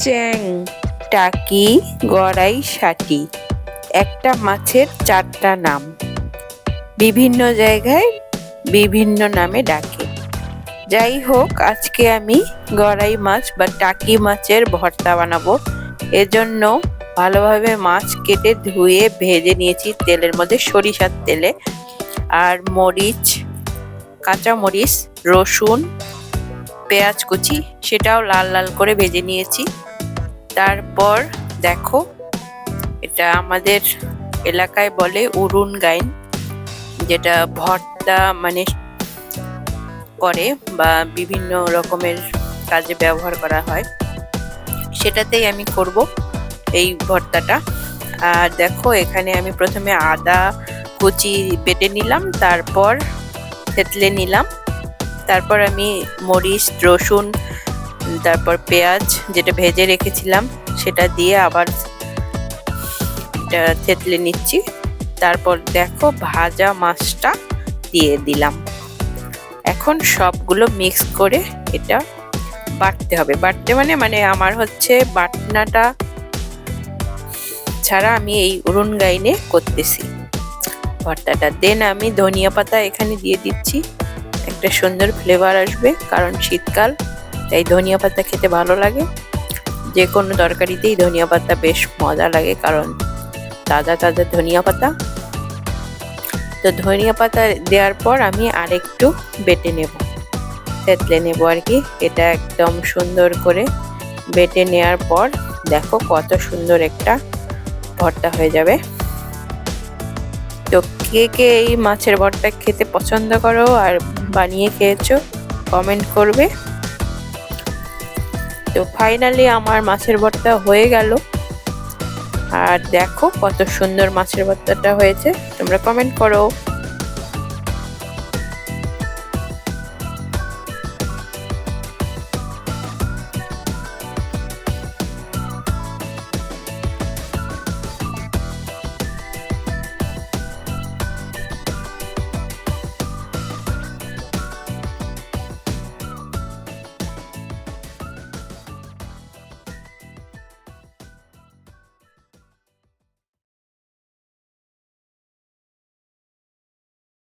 চ্যাং, টাকি, গড়াই, শাটি একটা মাছের চারটা নাম। বিভিন্ন জায়গায় বিভিন্ন নামে ডাকে। যাই হোক, আজকে আমি গড়াই মাছ বা টাকি মাছের ভর্তা বানাবো। এজন্য ভালোভাবে মাছ কেটে ধুয়ে ভেজে নিয়েছি তেলের মধ্যে, সরিষার তেলে। আর মরিচ, কাঁচা মরিচ, রসুন, পেঁয়াজ কুচি সেটাও লাল লাল করে ভেজে নিয়েছি। তারপর দেখো, এটা আমাদের এলাকায় বলে উরুন গাইন, যেটা ভর্তা মানে করে বা বিভিন্ন রকমের কাজে ব্যবহার করা হয়, সেটাতেই আমি করব এই ভর্তাটা। আর দেখো, এখানে আমি প্রথমে আদা কুচি বেটে নিলাম, তারপর থেতলে নিলাম, তারপর আমি মরিচ, রসুন, তারপর পেঁয়াজ যেটা ভেজে রেখেছিলাম সেটা দিয়ে আবার এটা থেতলে নিচ্ছি। তারপর দেখো, ভাজা মাছটা দিয়ে দিলাম। এখন সবগুলো মিক্স করে এটা বাটতে হবে। বাটতে মানে আমার হচ্ছে বাটনাটা ছাড়া আমি এই উরুন গাইনে করতেছি ভর্তাটা। দেন আমি ধনিয়া পাতা এখানে দিয়ে দিচ্ছি, একটা সুন্দর ফ্লেভার আসবে, কারণ শীতকাল, তাই ধনিয়া পাতা খেতে ভালো লাগে। যে কোনো তরকারিতেই ধনিয়া পাতা বেশ মজা লাগে, কারণ তাজা তাজা ধনিয়া পাতা। তো ধনিয়া পাতা দেওয়ার পর আমি আরেকটু বেটে নেব, থেতলে নেব আর কি। এটা একদম সুন্দর করে বেটে নেওয়ার পর দেখো কত সুন্দর একটা ভর্তা হয়ে যাবে। তো কে কে এই মাছের ভর্তা খেতে পছন্দ করো আর বানিয়ে খেয়েছো, কমেন্ট করবে। তো ফাইনালি আমার মাছের ভর্তা হয়ে গেল। আর দেখো কত সুন্দর মাছের ভর্তাটা হয়েছে, তোমরা কমেন্ট করো।